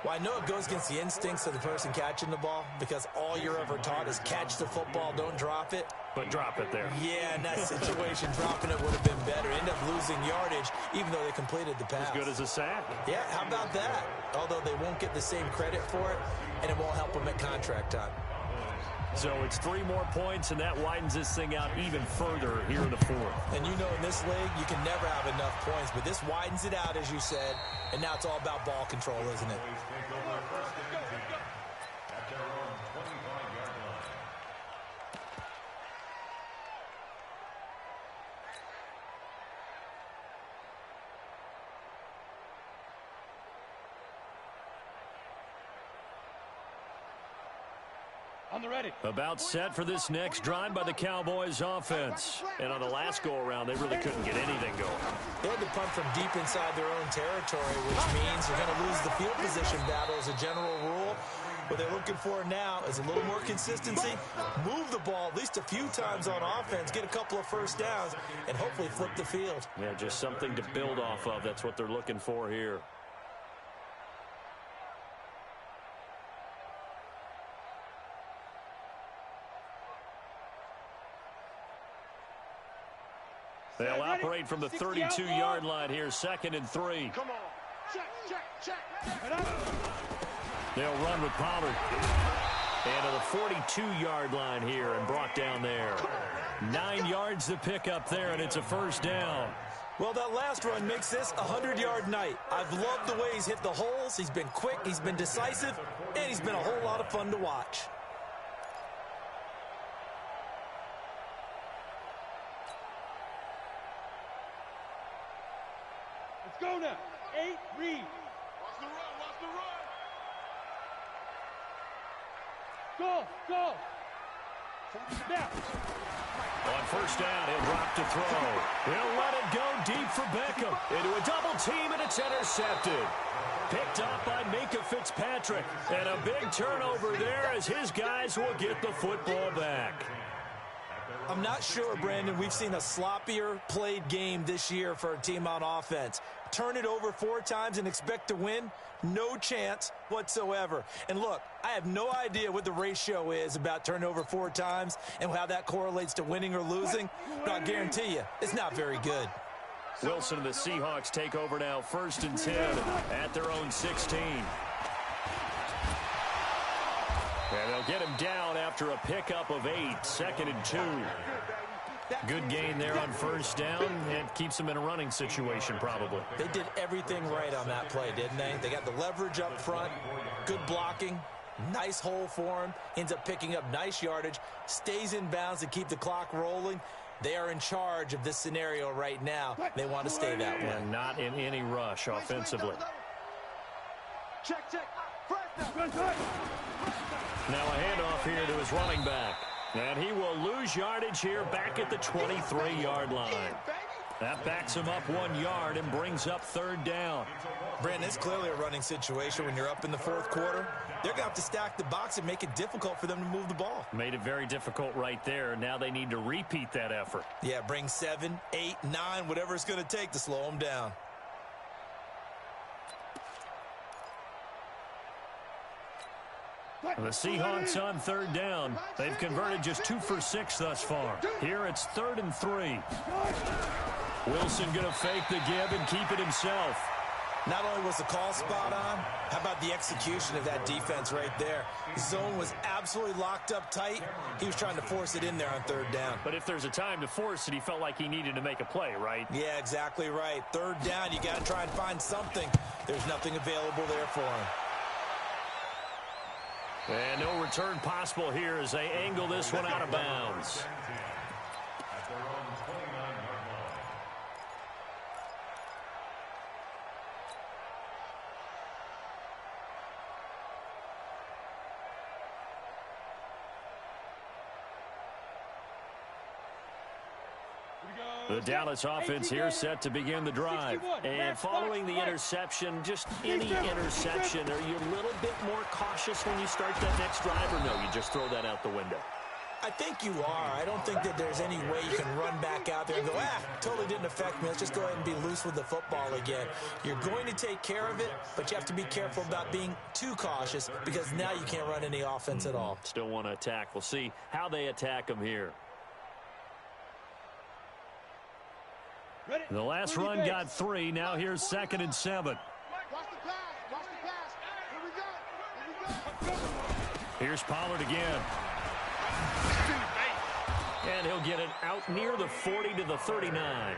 S3: Well, I know it goes against the instincts of the person catching the ball because all you're ever taught is catch the football, don't drop it.
S1: But drop it there.
S3: Yeah, in that situation, dropping it would have been better. End up losing yardage, even though they completed the pass.
S1: As good as a sack.
S3: Yeah, how about that? Although they won't get the same credit for it, and it won't help them at contract time.
S1: So it's 3 more points, and that widens this thing out even further here in the fourth.
S3: And you know in this league, you can never have enough points, but this widens it out, as you said, and now it's all about ball control, isn't it?
S1: About set for this next drive by the Cowboys offense. And on the last go-around, they really couldn't get anything going.
S3: They had to punt from deep inside their own territory, which means you're going to lose the field position battle as a general rule. What they're looking for now is a little more consistency, move the ball at least a few times on offense, get a couple of first downs, and hopefully flip the field.
S1: Yeah, just something to build off of. That's what they're looking for here. They'll operate from the 32-yard line here, 2nd and 3.
S4: Come on. Check.
S1: They'll run with Pollard. And to the 42-yard line here and brought down there. 9 yards to pick up there, and it's a first down.
S3: Well, that last run makes this a 100-yard night. I've loved the way he's hit the holes. He's been quick, he's been decisive, and he's been a whole lot of fun to watch.
S2: Go now. 8, read.
S4: Watch the run.
S2: Go. Now.
S1: On first down, he'll drop to throw. He'll let it go deep for Beckham. Into a double team, and it's intercepted. Picked up by Minka Fitzpatrick. And a big turnover there as his guys will get the football back.
S3: I'm not sure, Brandon, we've seen a sloppier played game this year for a team on offense. Turn it over 4 times and expect to win? No chance whatsoever. And look, I have no idea what the ratio is about turning over 4 times and how that correlates to winning or losing, but I guarantee you, it's not very good.
S1: Wilson and the Seahawks take over now, 1st and 10 at their own 16. And they'll get him down after a pickup of 8, 2nd and 2. Good gain there on first down, and keeps him in a running situation probably.
S3: They did everything right on that play, didn't they? They got the leverage up front, good blocking, nice hole for him, ends up picking up nice yardage, stays in bounds to keep the clock rolling. They are in charge of this scenario right now. They want to stay that way.
S1: And not in any rush offensively.
S4: Check.
S1: Now a handoff here to his running back. And he will lose yardage here back at the 23-yard line. That backs him up 1 yard and brings up 3rd down.
S3: Brandon, it's clearly a running situation when you're up in the 4th quarter. They're going to have to stack the box and make it difficult for them to move the ball.
S1: Made it very difficult right there. Now they need to repeat that effort.
S3: Yeah, bring 7, 8, 9, whatever it's going to take to slow them down.
S1: The Seahawks on 3rd down. They've converted just 2 for 6 thus far. Here it's 3rd and 3. Wilson going to fake the give and keep it himself.
S3: Not only was the call spot on, how about the execution of that defense right there? The zone was absolutely locked up tight. He was trying to force it in there on 3rd down.
S1: But if there's a time to force it, he felt like he needed to make a play, right?
S3: Yeah, exactly right. 3rd down, you got to try and find something. There's nothing available there for him.
S1: And no return possible here as they angle this one out of bounds. The Dallas offense here set to begin the drive. And following the interception, just any interception, are you a little bit more cautious when you start that next drive, or no, you just throw that out the window?
S3: I I think you are. I don't think that there's any way you can run back out there and go, totally didn't affect me. Let's just go ahead and be loose with the football again. You're going to take care of it, but you have to be careful about being too cautious because now you can't run any offense at all.
S1: Still want to attack. We'll see how they attack them here. The last run got 3. Now here's 2nd and 7. Here's Pollard again. And he'll get it out near the 40 to the 39.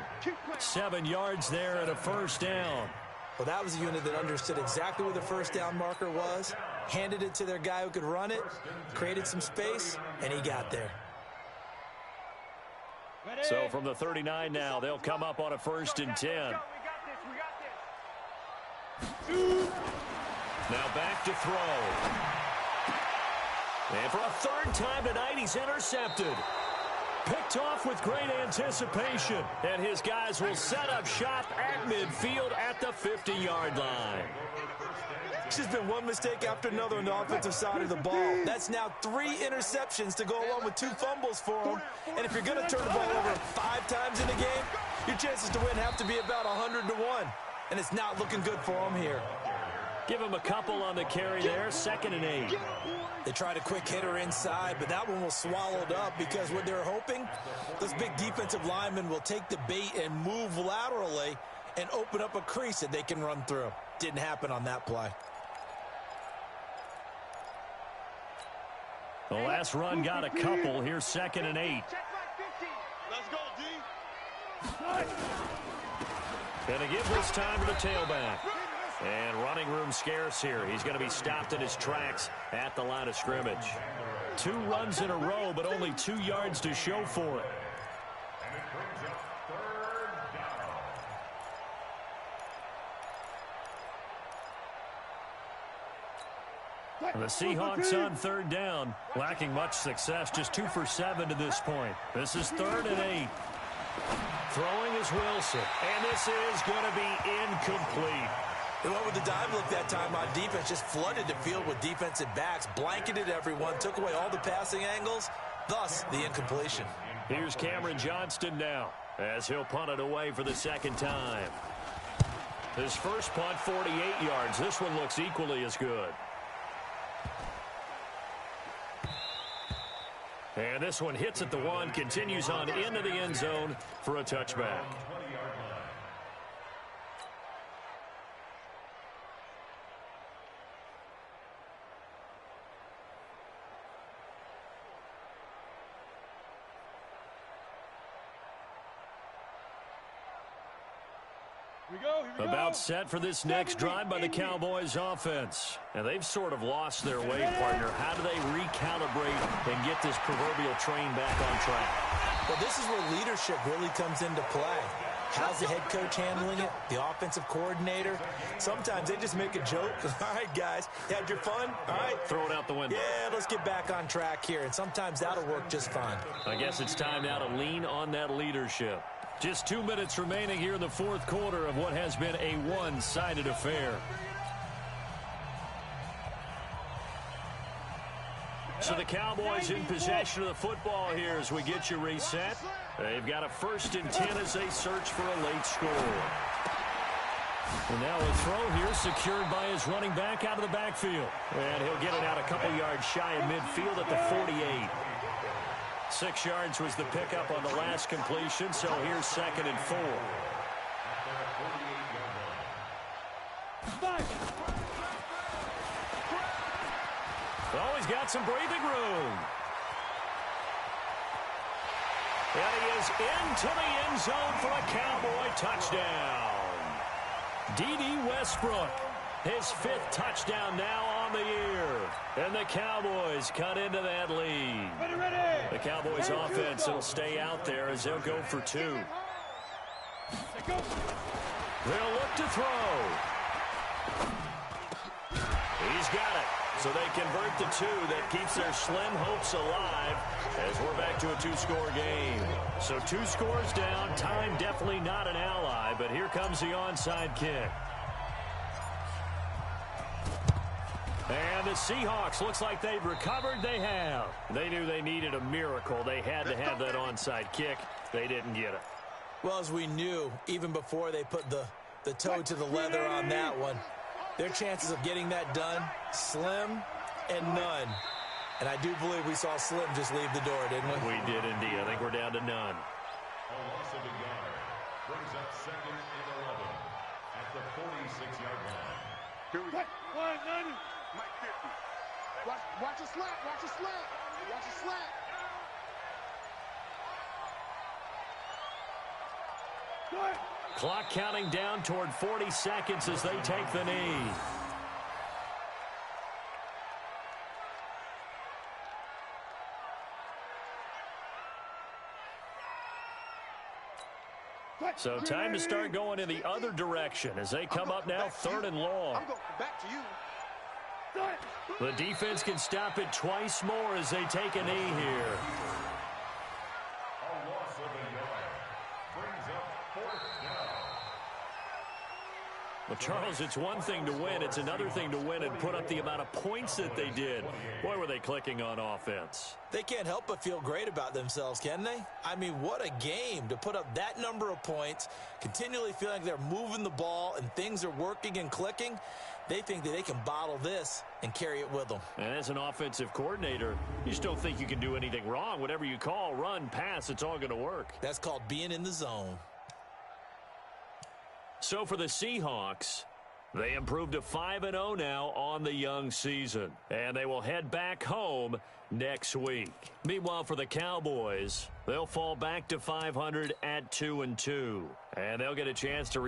S1: 7 yards there and a first down.
S3: Well, that was a unit that understood exactly where the first down marker was, handed it to their guy who could run it, created some space, and he got there.
S1: So from the 39 now, they'll come up on a 1st and 10. Now back to throw. And for a 3rd time tonight, he's intercepted. Picked off with great anticipation. And his guys will set up shop at midfield at the 50-yard line.
S3: It's just been one mistake after another on the offensive side of the ball. That's now 3 interceptions to go along with 2 fumbles for him. And if you're going to turn the ball over 5 times in a game, your chances to win have to be about 100 to 1. And it's not looking good for him here.
S1: Give him a couple on the carry there. 2nd and 8.
S3: They tried a quick hitter inside, but that one was swallowed up because what they're hoping, those big defensive linemen will take the bait and move laterally and open up a crease that they can run through. Didn't happen on that play.
S1: The last run got a couple. Here's 2nd and 8.
S4: Let's go, D.
S1: Gonna give this time to the tailback. And running room scarce here. He's going to be stopped in his tracks at the line of scrimmage. 2 runs in a row, but only 2 yards to show for it. The Seahawks on 3rd down, lacking much success, just 2 for 7 to this point. This is 3rd and 8. Throwing is Wilson, and this is going to be incomplete.
S3: They went with the dive look that time on defense, just flooded the field with defensive backs, blanketed everyone, took away all the passing angles, thus the incompletion.
S1: Here's Cameron Johnston now, as he'll punt it away for the 2nd time. His first punt, 48 yards. This one looks equally as good. And this one hits at the 1, continues on into the end zone for a touchback. About set for this next drive by the Cowboys offense. And they've sort of lost their way, partner. How do they recalibrate and get this proverbial train back on track?
S3: Well, this is where leadership really comes into play. How's the head coach handling it? The offensive coordinator? Sometimes they just make a joke. All right, guys, you had your fun? All right.
S1: Throw it out the window.
S3: Yeah, let's get back on track here. And sometimes that'll work just fine.
S1: I guess it's time now to lean on that leadership. Just 2 minutes remaining here in the 4th quarter of what has been a one-sided affair. So the Cowboys in possession of the football here as we get you reset. They've got a 1st and 10 as they search for a late score. And now a throw here secured by his running back out of the backfield. And he'll get it out a couple yards shy of midfield at the 48. 6 yards was the pickup on the last completion, so here's 2nd and 4. Oh, he's got some breathing room. And he is into the end zone for a Cowboy touchdown. D.D. Westbrook, his 5th touchdown now on the year. And the Cowboys cut into that lead. The Cowboys offense will stay out there as they'll go for 2. They'll look to throw. He's got it. So they convert the 2. That keeps their slim hopes alive as we're back to a 2-score game. So 2 scores down. Time definitely not an ally, but here comes the onside kick. And the Seahawks, looks like they've recovered. They have. They knew they needed a miracle. They had to have that onside kick. They didn't get it.
S3: Well, as we knew, even before they put the toe to the leather on that one, their chances of getting that done, slim and none. And I do believe we saw Slim just leave the door, didn't we?
S1: We did indeed. I think we're down to none.
S5: A loss of a yard brings up 2nd and 11 at the 46-yard line.
S4: Here we go. 190. Mike 50. Watch a slant. Watch a slant. Watch a slant. Good.
S1: Clock counting down toward 40 seconds as they take the knee. So time to start going in the other direction as they come up now 3rd and long.
S4: I'm going back to you.
S1: The defense can stop it twice more as they take a knee here.
S5: A loss of a yard brings up 4th down.
S1: Well, Charles, it's one thing to win. It's another thing to win and put up the amount of points that they did. Boy, were they clicking on offense.
S3: They can't help but feel great about themselves, can they? I mean, what a game to put up that number of points, continually feeling like they're moving the ball and things are working and clicking. They think that they can bottle this and carry it with them.
S1: And as an offensive coordinator, you just don't think you can do anything wrong. Whatever you call, run, pass, it's all going to work.
S3: That's called being in the zone.
S1: So for the Seahawks, they improved to 5-0 now on the young season. And they will head back home next week. Meanwhile, for the Cowboys, they'll fall back to 500 at 2-2. And they'll get a chance to